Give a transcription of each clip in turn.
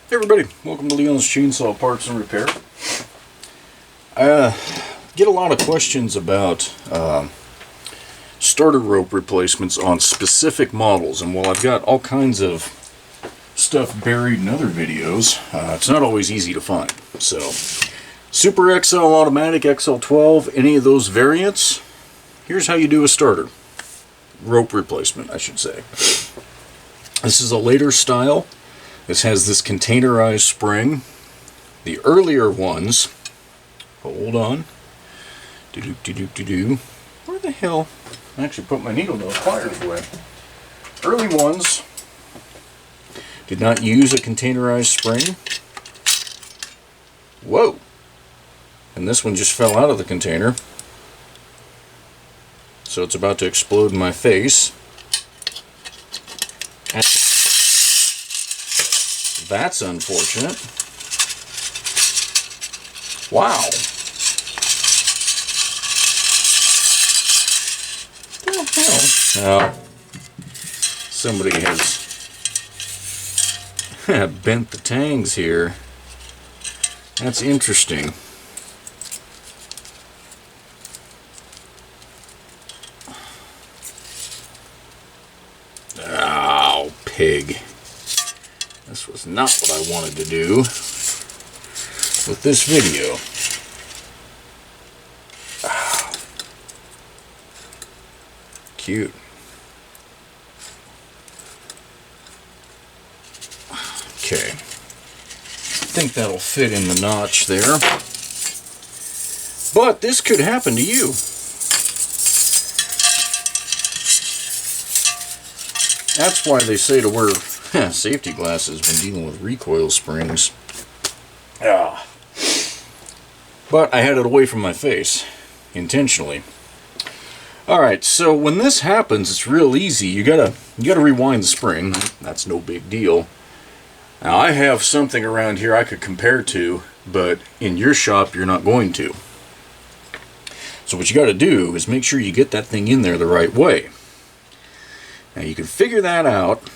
Hey everybody, welcome to Leon's Chainsaw Parts and Repair. I get a lot of questions about starter rope replacements on specific models, and while I've got all kinds of stuff buried in other videos, it's not always easy to find. So, Super XL Automatic, XL12, any of those variants, here's how you do a starter. Rope replacement, I should say. This is a later style. This has this containerized spring. The earlier ones, hold on, where the hell, I actually put my needle nose pliers away. Early ones did not use a containerized spring. Whoa, and this one just fell out of the container. So it's about to explode in my face. That's unfortunate. Wow. What the hell? Now, somebody has bent the tangs here. That's interesting. Oh, pig. This was not what I wanted to do with this video. Ah. Cute. Okay. I think that'll fit in the notch there. But this could happen to you. That's why they say to wear safety glasses when dealing with recoil springs. Ah. But I had it away from my face, intentionally. Alright, so when this happens, it's real easy. You gotta rewind the spring. That's no big deal. Now I have something around here I could compare to, but in your shop you're not going to. So what you gotta do is make sure you get that thing in there the right way. Now you can figure that out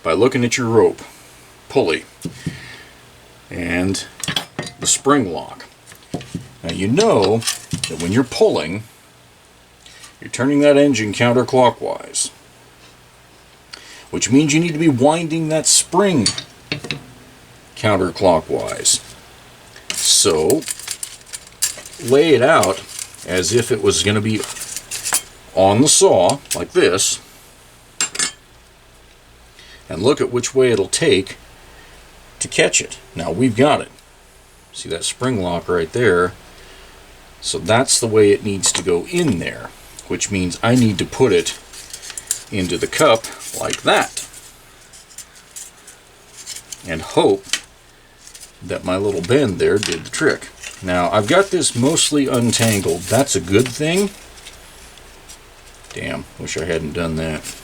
by looking at your rope pulley and the spring lock. Now you know that when you're pulling, you're turning that engine counterclockwise, which means you need to be winding that spring counterclockwise. So lay it out as if it was going to be on the saw like this, and look at which way it'll take to catch it. Now we've got it. See that spring lock right there? So that's the way it needs to go in there, which means I need to put it into the cup like that. And hope that my little bend there did the trick. Now I've got this mostly untangled. That's a good thing. Damn, wish I hadn't done that.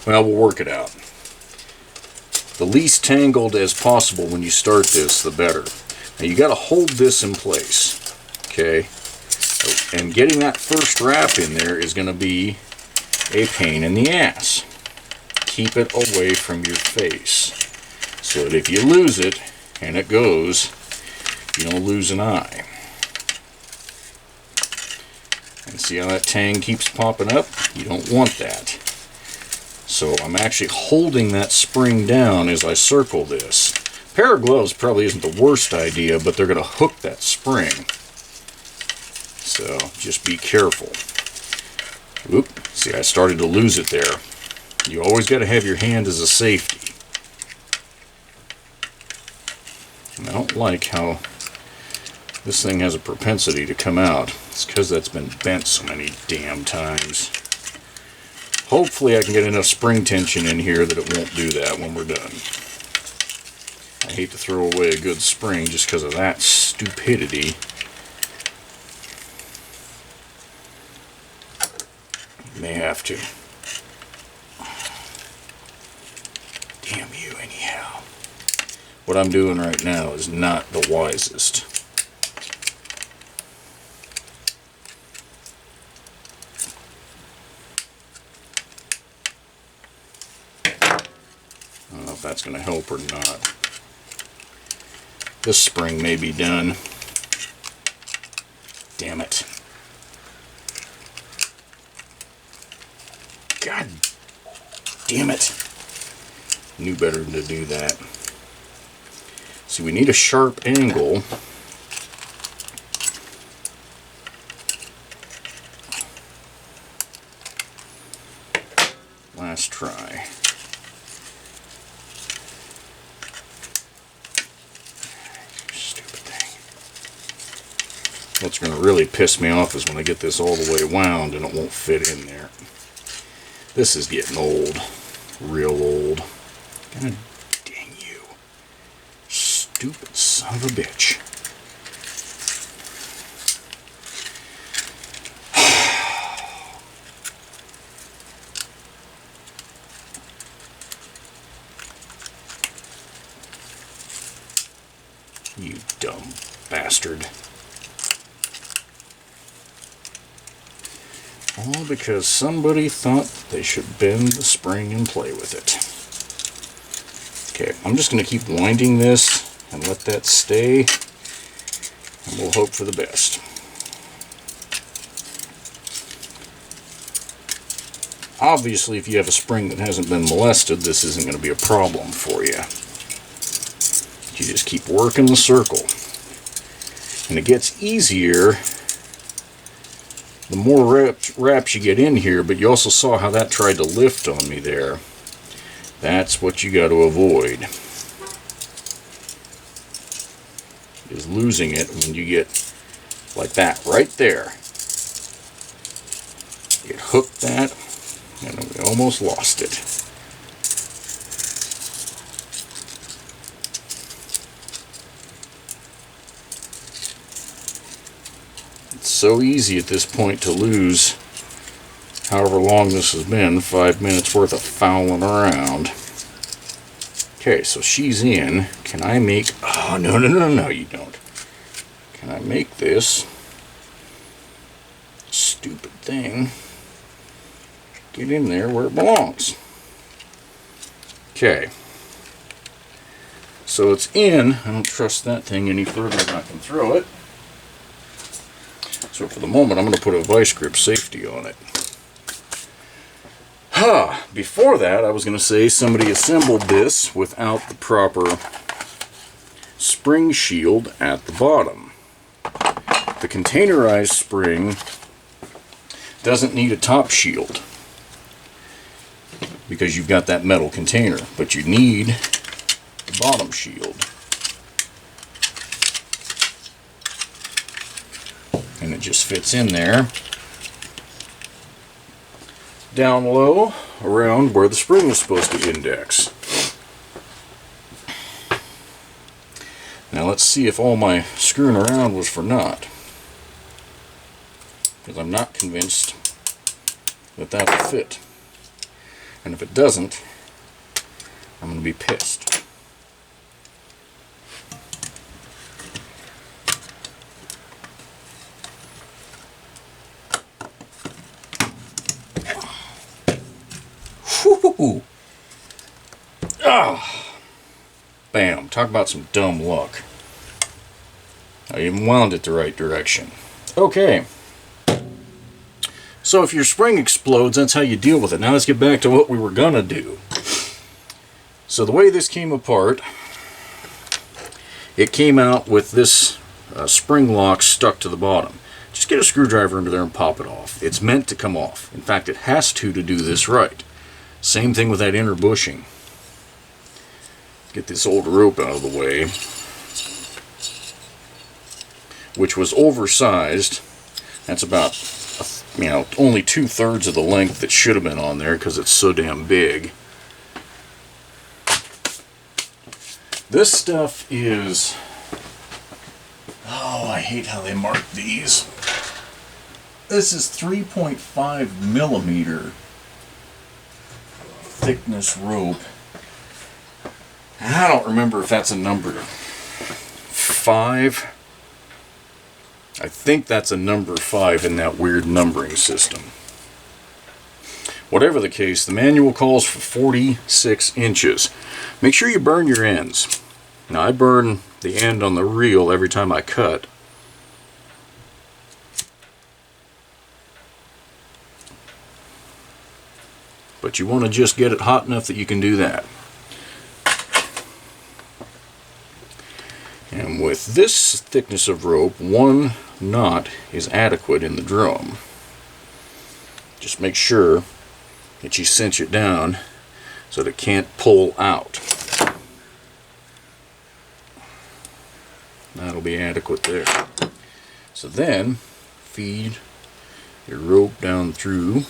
Well, we'll work it out. The least tangled as possible when you start this, the better. Now you got to hold this in place, okay? And getting that first wrap in there is going to be a pain in the ass. Keep it away from your face, so that if you lose it and it goes, you don't lose an eye. And see how that tang keeps popping up? You don't want that. So I'm actually holding that spring down as I circle this. A pair of gloves probably isn't the worst idea, but they're going to hook that spring. So just be careful. Oop, see, I started to lose it there. You always got to have your hand as a safety. And I don't like how this thing has a propensity to come out. It's because that's been bent so many damn times. Hopefully I can get enough spring tension in here that it won't do that when we're done. I hate to throw away a good spring just because of that stupidity. You may have to. Damn you anyhow. What I'm doing right now is not the wisest. that's going to help or not. This spring may be done. Damn it. God damn it. Knew better than to do that. See, we need a sharp angle. Last try. Stupid thing. What's going to really piss me off is when I get this all the way wound and it won't fit in there. This is getting old. Real old. God dang you. Stupid son of a bitch. You dumb bastard. All because somebody thought they should bend the spring and play with it. Okay, I'm just going to keep winding this and let that stay, and we'll hope for the best. Obviously, if you have a spring that hasn't been molested, this isn't going to be a problem for you. You just keep working the circle. And it gets easier the more wraps you get in here, but you also saw how that tried to lift on me there. That's what you got to avoid, is losing it when you get like that right there. Get hooked that, and we almost lost it. It's so easy at this point to lose however long this has been, 5 minutes worth of fouling around. Okay, so she's in. Can I make... Oh, no, you don't. Can I make this stupid thing get in there where it belongs? Okay. So it's in. I don't trust that thing any further than I can throw it. So for the moment, I'm going to put a vice grip safety on it. Before that, I was going to say somebody assembled this without the proper spring shield at the bottom. The containerized spring doesn't need a top shield because you've got that metal container, but you need the bottom shield. And it just fits in there down low around where the spring is supposed to index. Now let's see if all my screwing around was for naught, because I'm not convinced that that'll fit. And if it doesn't, I'm going to be pissed. Whoo! Ah! Bam! Talk about some dumb luck. I even wound it the right direction. Okay. So if your spring explodes, that's how you deal with it. Now let's get back to what we were gonna do. So the way this came apart, it came out with this spring lock stuck to the bottom. Just get a screwdriver under there and pop it off. It's meant to come off. In fact, it has to do this right. Same thing with that inner bushing. Get this old rope out of the way, which was oversized. That's about, only 2/3 of the length that should have been on there because it's so damn big. This stuff is... Oh, I hate how they mark these. This is 3.5 millimeter thickness rope. I don't remember if that's a number 5. I think that's a number 5 in that weird numbering system. Whatever the case, the manual calls for 46 inches. Make sure you burn your ends. Now, I burn the end on the reel every time I cut. But you want to just get it hot enough that you can do that. And with this thickness of rope, 1 knot is adequate in the drum. Just make sure that you cinch it down so that it can't pull out. That'll be adequate there. So then, feed your rope down through.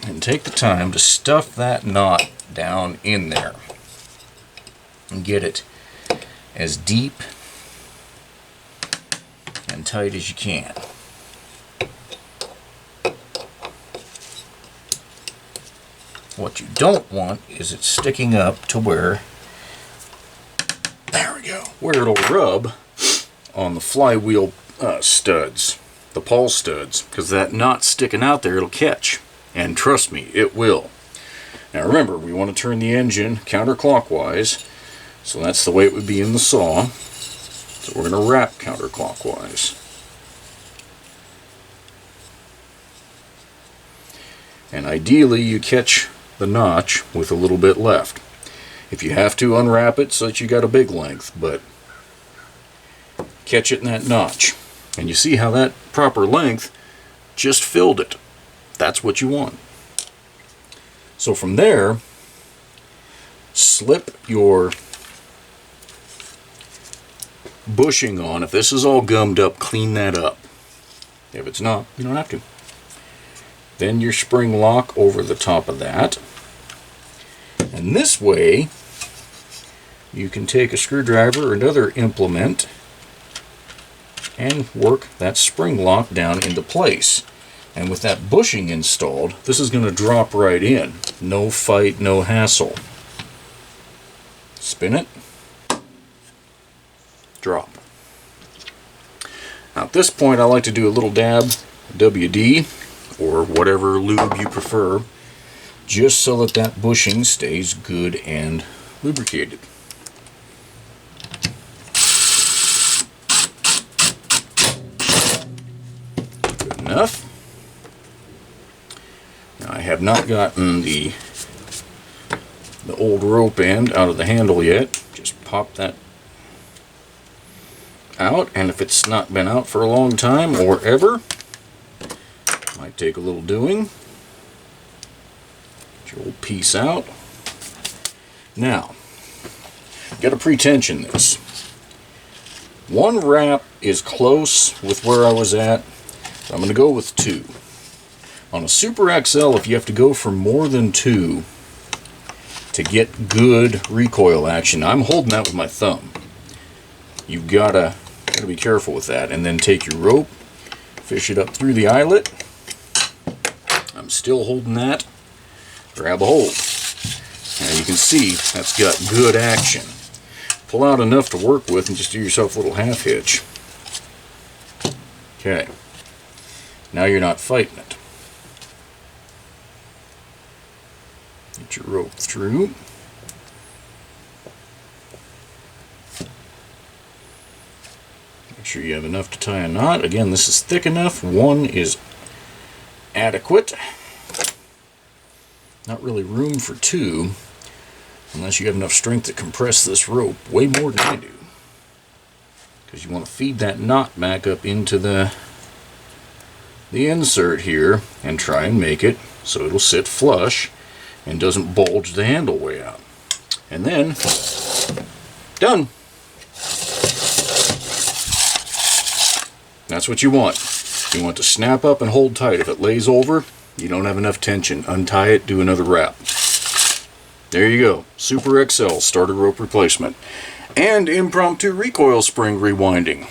And take the time to stuff that knot down in there. And get it as deep and tight as you can. What you don't want is it sticking up to where, there we go, where it'll rub on the flywheel studs, the pawl studs, because that knot sticking out there, it'll catch. And trust me, it will. Now remember, we want to turn the engine counterclockwise, so that's the way it would be in the saw. So we're going to wrap counterclockwise. And ideally, you catch the notch with a little bit left. If you have to, unwrap it so that you got a big length, but catch it in that notch. And you see how that proper length just filled it. That's what you want. So from there, slip your bushing on. If this is all gummed up, clean that up. If it's not, you don't have to. Then your spring lock over the top of that. And this way, you can take a screwdriver or another implement and work that spring lock down into place. And with that bushing installed, this is going to drop right in. No fight, no hassle. Spin it. Drop. Now at this point, I like to do a little dab WD or whatever lube you prefer, just so that that bushing stays good and lubricated. Good enough. Now I have not gotten the old rope end out of the handle yet. Just pop that out, and if it's not been out for a long time or ever, might take a little doing. Get your old piece out. Now, got to pre-tension this. One wrap is close with where I was at, so I'm going to go with 2. On a Super XL, if you have to go for more than 2 to get good recoil action, I'm holding that with my thumb. You've got to be careful with that. And then take your rope, fish it up through the eyelet. I'm still holding that. Grab a hold. Now you can see that's got good action. Pull out enough to work with and just do yourself a little half hitch. Okay. Now you're not fighting it. Get your rope through. Make sure you have enough to tie a knot. Again, this is thick enough. 1 is adequate. Not really room for 2, unless you have enough strength to compress this rope way more than I do. Because you want to feed that knot back up into the insert here and try and make it so it'll sit flush and doesn't bulge the handle way out. And then, done. That's what you want. You want to snap up and hold tight. If it lays over, you don't have enough tension. Untie it, do another wrap. There you go. Super XL starter rope replacement. And impromptu recoil spring rewinding.